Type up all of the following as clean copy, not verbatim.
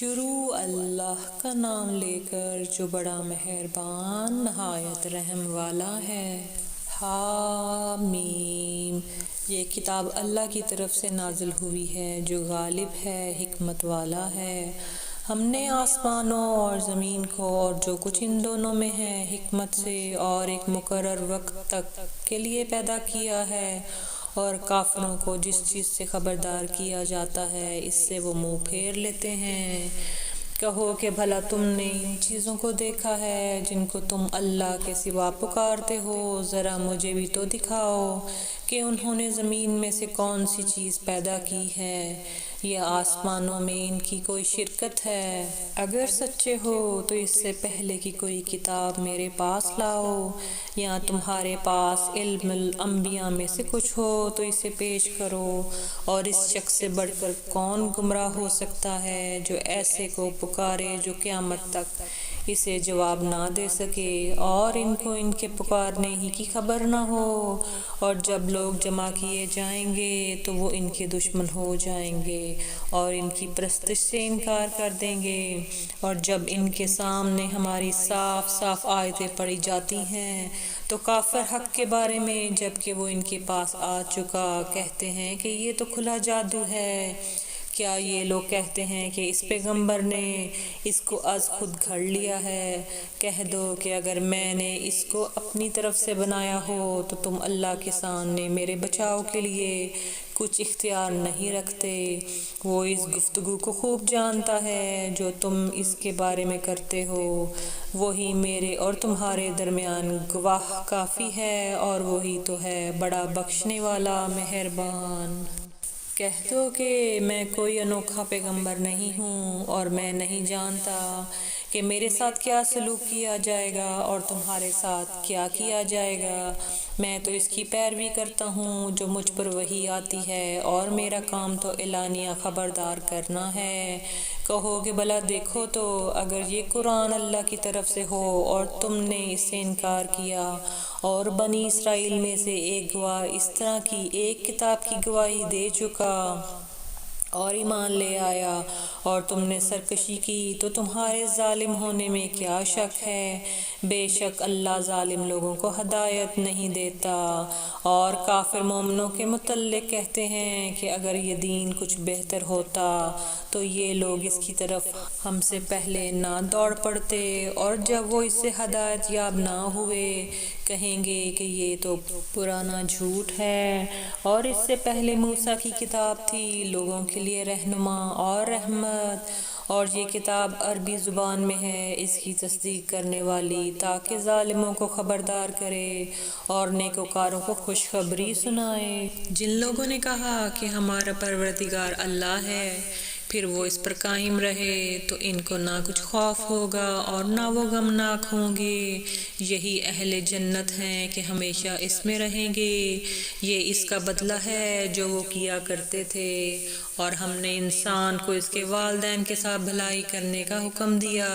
شروع اللہ کا نام لے کر جو بڑا مہربان نہایت رحم والا ہے۔ حامیم۔ یہ کتاب اللہ کی طرف سے نازل ہوئی ہے جو غالب ہے، حکمت والا ہے۔ ہم نے آسمانوں اور زمین کو اور جو کچھ ان دونوں میں ہے حکمت سے اور ایک مقرر وقت تک کے لیے پیدا کیا ہے، اور کافروں کو جس چیز سے خبردار کیا جاتا ہے اس سے وہ منہ پھیر لیتے ہیں۔ کہو کہ بھلا تم نے ان چیزوں کو دیکھا ہے جن کو تم اللہ کے سوا پکارتے ہو؟ ذرا مجھے بھی تو دکھاؤ کہ انہوں نے زمین میں سے کون سی چیز پیدا کی ہے، یا آسمانوں میں ان کی کوئی شرکت ہے؟ اگر سچے ہو تو اس سے پہلے کی کوئی کتاب میرے پاس لاؤ، یا تمہارے پاس علم الانبیاء میں سے کچھ ہو تو اسے پیش کرو، اور اس شخص سے بڑھ کر کون گمراہ ہو سکتا ہے جو ایسے کو پکارے جو قیامت تک اسے جواب نہ دے سکے، اور ان کو ان کے پکارنے ہی کی خبر نہ ہو، اور جب لوگ جمع کیے جائیں گے تو وہ ان کے دشمن ہو جائیں گے اور ان کی پرستش سے انکار کر دیں گے، اور جب ان کے سامنے ہماری صاف صاف آیتیں پڑھی جاتی ہیں تو کافر حق کے بارے میں جبکہ وہ ان کے پاس آ چکا کہتے ہیں کہ یہ تو کھلا جادو ہے۔ کیا یہ لوگ کہتے ہیں کہ اس پیغمبر نے اس کو از خود گھڑ لیا ہے؟ کہہ دو کہ اگر میں نے اس کو اپنی طرف سے بنایا ہو تو تم اللہ کے سامنے میرے بچاؤ کے لیے کچھ اختیار نہیں رکھتے۔ وہ اس گفتگو کو خوب جانتا ہے جو تم اس کے بارے میں کرتے ہو، وہی میرے اور تمہارے درمیان گواہ کافی ہے، اور وہی تو ہے بڑا بخشنے والا مہربان۔ کہہ دو کہ میں کوئی انوکھا پیغمبر نہیں ہوں، اور میں نہیں جانتا کہ میرے ساتھ کیا سلوک کیا جائے گا اور تمہارے ساتھ کیا کیا جائے گا۔ میں تو اس کی پیروی کرتا ہوں جو مجھ پر وحی آتی ہے، اور میرا کام تو اعلانیہ خبردار کرنا ہے۔ کہو کہ بھلا دیکھو تو اگر یہ قرآن اللہ کی طرف سے ہو اور تم نے اس سے انکار کیا، اور بنی اسرائیل میں سے ایک گواہ اس طرح کی ایک کتاب کی گواہی دے چکا اور ایمان لے آیا، اور تم نے سرکشی کی تو تمہارے ظالم ہونے میں کیا شک ہے؟ بے شک اللہ ظالم لوگوں کو ہدایت نہیں دیتا۔ اور کافر مومنوں کے متعلق کہتے ہیں کہ اگر یہ دین کچھ بہتر ہوتا تو یہ لوگ اس کی طرف ہم سے پہلے نہ دوڑ پڑتے، اور جب وہ اس سے ہدایت یاب نہ ہوئے کہیں گے کہ یہ تو پرانا جھوٹ ہے، اور اس سے پہلے موسیٰ کی کتاب تھی لوگوں کے لیے رہنما اور رحمت، اور یہ کتاب عربی زبان میں ہے اس کی تصدیق کرنے والی تاکہ ظالموں کو خبردار کرے اور نیکوکاروں کو خوشخبری سنائے۔ جن لوگوں نے کہا کہ ہمارا پروردگار اللہ ہے پھر وہ اس پر قائم رہے تو ان کو نہ کچھ خوف ہوگا اور نہ وہ غمناک ہوں گے۔ یہی اہل جنت ہیں کہ ہمیشہ اس میں رہیں گے، یہ اس کا بدلہ ہے جو وہ کیا کرتے تھے۔ اور ہم نے انسان کو اس کے والدین کے ساتھ بھلائی کرنے کا حکم دیا۔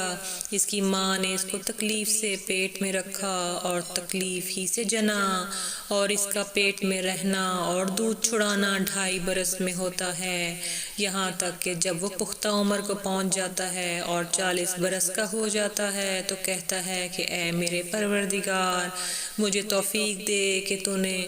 اس کی ماں نے اس کو تکلیف سے پیٹ میں رکھا اور تکلیف ہی سے جنا، اور اس کا پیٹ میں رہنا اور دودھ چھڑانا 2.5 برس میں ہوتا ہے، یہاں تک کہ جب وہ پختہ عمر کو پہنچ جاتا ہے اور 40 برس کا ہو جاتا ہے تو کہتا ہے کہ اے میرے پروردگار، مجھے توفیق دے کہ تو نے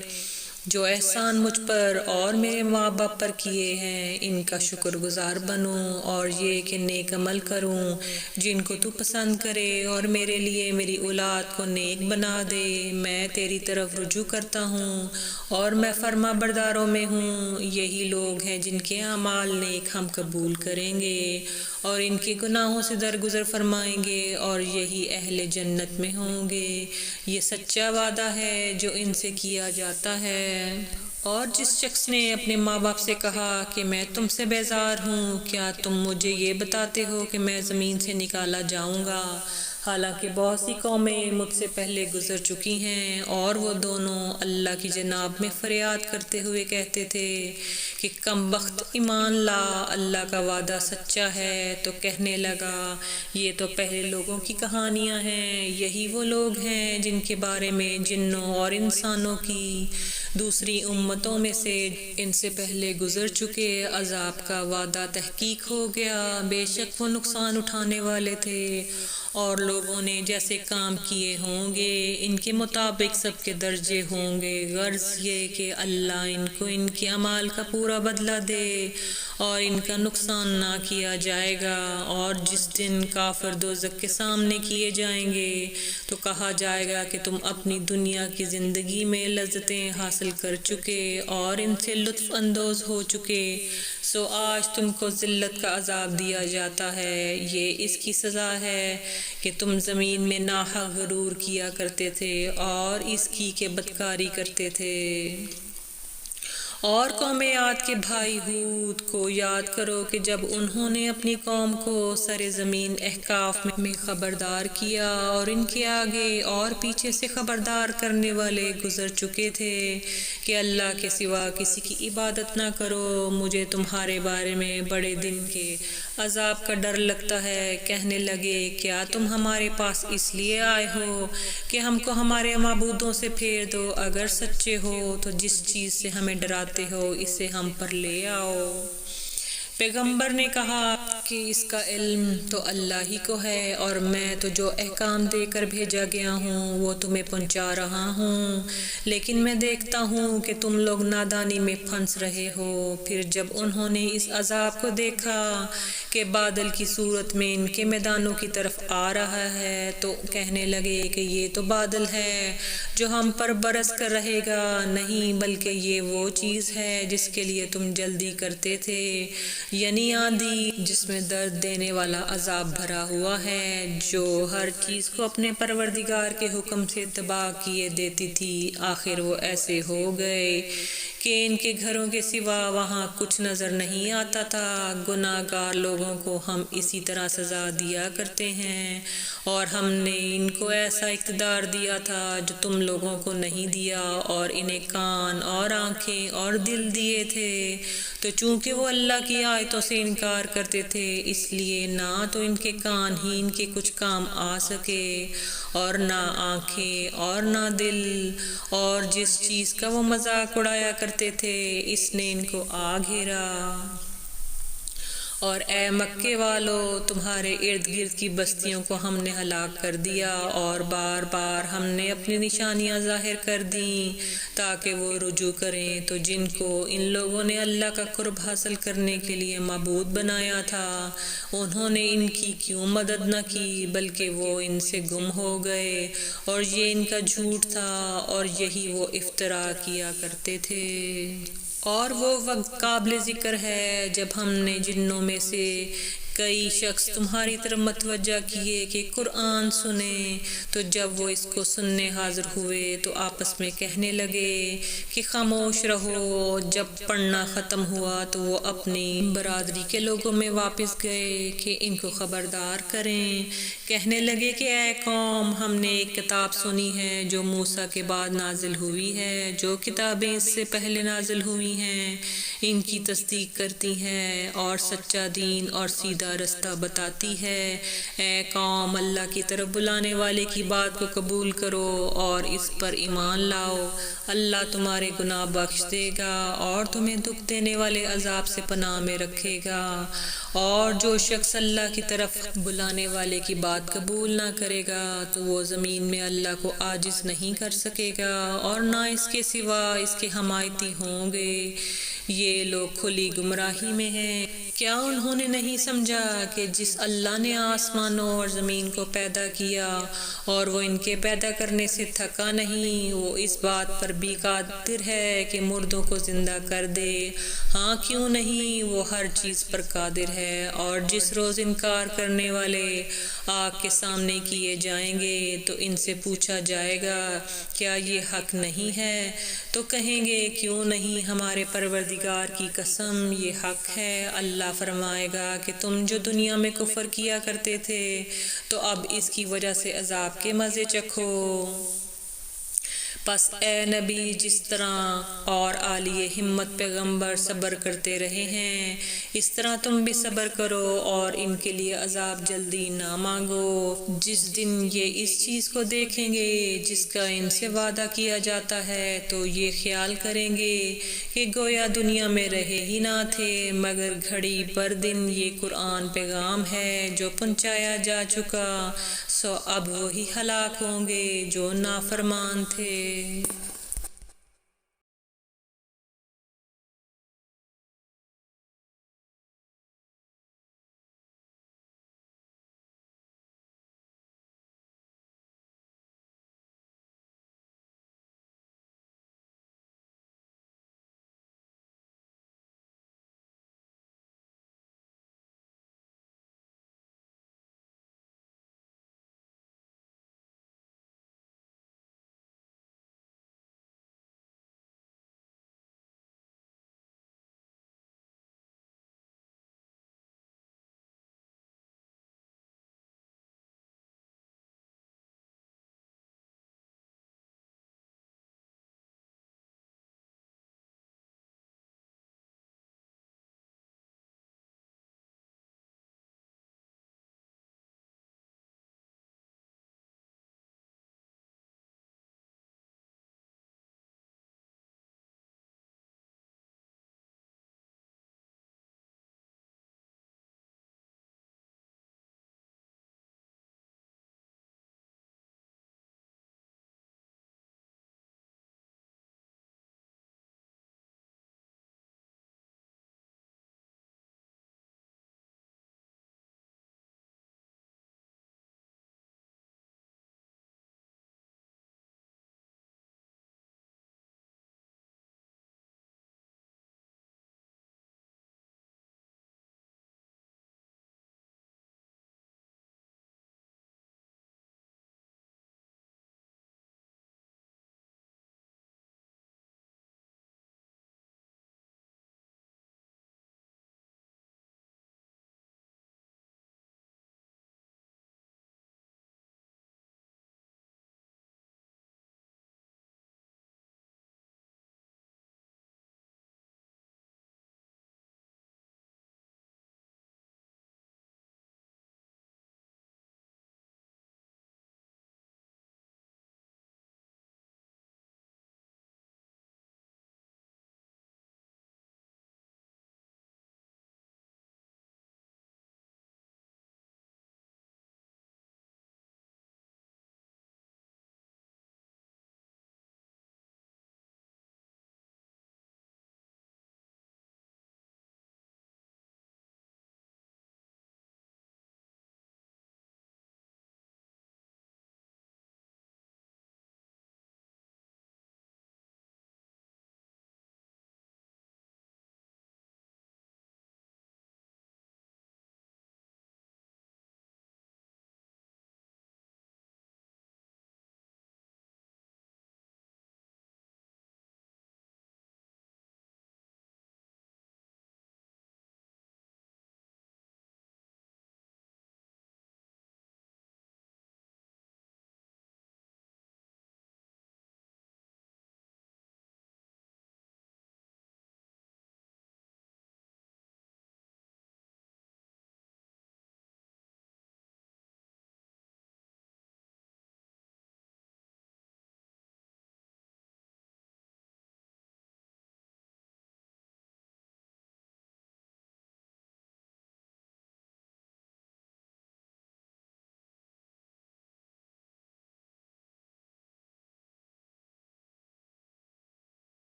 جو احسان مجھ پر اور میرے ماں باپ پر کیے ہیں ان کا شکر گزار بنوں، اور یہ کہ نیک عمل کروں جن کو تو پسند کرے، اور میرے لیے میری اولاد کو نیک بنا دے۔ میں تیری طرف رجوع کرتا ہوں اور میں فرما برداروں میں ہوں۔ یہی لوگ ہیں جن کے اعمال نیک ہم قبول کریں گے اور ان کے گناہوں سے درگزر فرمائیں گے، اور یہی اہل جنت میں ہوں گے۔ یہ سچا وعدہ ہے جو ان سے کیا جاتا ہے۔ اور جس شخص نے اپنے ماں باپ سے کہا کہ میں تم سے بیزار ہوں، کیا تم مجھے یہ بتاتے ہو کہ میں زمین سے نکالا جاؤں گا؟ حالانکہ بہت سی قومیں مجھ سے پہلے گزر چکی ہیں، اور وہ دونوں اللہ کی جناب میں فریاد کرتے ہوئے کہتے تھے کہ کم بخت ایمان لا، اللہ کا وعدہ سچا ہے۔ تو کہنے لگا یہ تو پہلے لوگوں کی کہانیاں ہیں، یہی وہ لوگ ہیں جن کے بارے میں جنوں اور انسانوں کی دوسری امتوں میں سے ان سے پہلے گزر چکے عذاب کا وعدہ تحقیق ہو گیا، بے شک وہ نقصان اٹھانے والے تھے، اور لوگوں نے جیسے کام کیے ہوں گے ان کے مطابق سب کے درجے ہوں گے، غرض یہ کہ اللہ ان کو ان کے اعمال کا پورا بدلہ دے اور ان کا نقصان نہ کیا جائے گا۔ اور جس دن کافر دوزخ کے سامنے کیے جائیں گے تو کہا جائے گا کہ تم اپنی دنیا کی زندگی میں لذتیں حاصل کر چکے اور ان سے لطف اندوز ہو چکے، سو آج تم کو ذلت کا عذاب دیا جاتا ہے، یہ اس کی سزا ہے کہ تم زمین میں ناحق غرور کیا کرتے تھے اور اس کی کہ بدکاری کرتے تھے۔ اور قوم عاد کے بھائی ہود کو یاد کرو کہ جب انہوں نے اپنی قوم کو سرزمین احقاف میں خبردار کیا اور ان کے آگے اور پیچھے سے خبردار کرنے والے گزر چکے تھے کہ اللہ کے سوا کسی کی عبادت نہ کرو، مجھے تمہارے بارے میں بڑے دن کے عذاب کا ڈر لگتا ہے، کہنے لگے کیا تم ہمارے پاس اس لیے آئے ہو کہ ہم کو ہمارے معبودوں سے پھیر دو، اگر سچے ہو تو جس چیز سے ہمیں ڈراتے ہو اسے ہم پر لے آؤ۔ پیغمبر نے کہا کہ اس کا علم تو اللہ ہی کو ہے اور میں تو جو احکام دے کر بھیجا گیا ہوں وہ تمہیں پہنچا رہا ہوں، لیکن میں دیکھتا ہوں کہ تم لوگ نادانی میں پھنس رہے ہو۔ پھر جب انہوں نے اس عذاب کو دیکھا کہ بادل کی صورت میں ان کے میدانوں کی طرف آ رہا ہے تو کہنے لگے کہ یہ تو بادل ہے جو ہم پر برس کر رہے گا، نہیں بلکہ یہ وہ چیز ہے جس کے لیے تم جلدی کرتے تھے، یعنی آندھی جس میں درد دینے والا عذاب بھرا ہوا ہے، جو ہر چیز کو اپنے پروردگار کے حکم سے تباہ کیے دیتی تھی۔ آخر وہ ایسے ہو گئے کہ ان کے گھروں کے سوا وہاں کچھ نظر نہیں آتا تھا۔ گناہ گار لوگوں کو ہم اسی طرح سزا دیا کرتے ہیں اور ہم نے ان کو ایسا اقتدار دیا تھا جو تم لوگوں کو نہیں دیا، اور انہیں کان اور آنکھیں اور دل دیے تھے، تو چونکہ وہ اللہ کی آیتوں سے انکار کرتے تھے اس لیے نہ تو ان کے کان ہی ان کے کچھ کام آ سکے اور نہ آنکھیں اور نہ دل، اور جس چیز کا وہ مذاق اڑایا کرتے تھے اس نے ان کو آ گھیرا۔ اور اے مکے والو، تمہارے ارد گرد کی بستیوں کو ہم نے ہلاک کر دیا اور بار بار ہم نے اپنی نشانیاں ظاہر کر دیں تاکہ وہ رجوع کریں، تو جن کو ان لوگوں نے اللہ کا قرب حاصل کرنے کے لیے معبود بنایا تھا انہوں نے ان کی کیوں مدد نہ کی، بلکہ وہ ان سے گم ہو گئے، اور یہ ان کا جھوٹ تھا اور یہی وہ افترا کیا کرتے تھے۔ اور وہ وقت قابل ذکر ہے جب ہم نے جنوں میں سے کئی شخص تمہاری طرف متوجہ کیے کہ قرآن سنیں، تو جب وہ اس کو سننے حاضر ہوئے تو آپس میں کہنے لگے کہ خاموش رہو۔ جب پڑھنا ختم ہوا تو وہ اپنی برادری کے لوگوں میں واپس گئے کہ ان کو خبردار کریں، کہنے لگے کہ اے قوم، ہم نے ایک کتاب سنی ہے جو موسیٰ کے بعد نازل ہوئی ہے، جو کتابیں اس سے پہلے نازل ہوئی ہیں ان کی تصدیق کرتی ہیں اور سچا دین اور سیدھا رستہ بتاتی ہے۔ اے قوم، اللہ کی طرف بلانے والے کی بات کو قبول کرو اور اس پر ایمان لاؤ، اللہ تمہارے گناہ بخش دے گا اور تمہیں دکھ دینے والے عذاب سے پناہ میں رکھے گا۔ اور جو شخص اللہ کی طرف بلانے والے کی بات قبول نہ کرے گا تو وہ زمین میں اللہ کو عاجز نہیں کر سکے گا اور نہ اس کے سوا اس کے حمایتی ہوں گے۔ یہ لوگ کھلی گمراہی میں ہیں۔ کیا انہوں نے نہیں سمجھا کہ جس اللہ نے آسمانوں اور زمین کو پیدا کیا اور وہ ان کے پیدا کرنے سے تھکا نہیں، وہ اس بات پر بھی قادر ہے کہ مردوں کو زندہ کر دے؟ ہاں کیوں نہیں، وہ ہر چیز پر قادر ہے۔ اور جس روز انکار کرنے والے آگ کے سامنے کیے جائیں گے تو ان سے پوچھا جائے گا کیا یہ حق نہیں ہے؟ تو کہیں گے کیوں نہیں، ہمارے پروردگار کی قسم یہ حق ہے۔ اللہ فرمائے گا کہ تم جو دنیا میں کفر کیا کرتے تھے تو اب اس کی وجہ سے عذاب کے مزے چکھو۔ پس اے نبی جس طرح اور عالی ہمت پیغمبر صبر کرتے رہے ہیں اس طرح تم بھی صبر کرو اور ان کے لیے عذاب جلدی نہ مانگو۔ جس دن یہ اس چیز کو دیکھیں گے جس کا ان سے وعدہ کیا جاتا ہے تو یہ خیال کریں گے کہ گویا دنیا میں رہے ہی نہ تھے مگر گھڑی پر دن۔ یہ قرآن پیغام ہے جو پہنچایا جا چکا، سو اب وہی ہلاک ہوں گے جو نافرمان تھے۔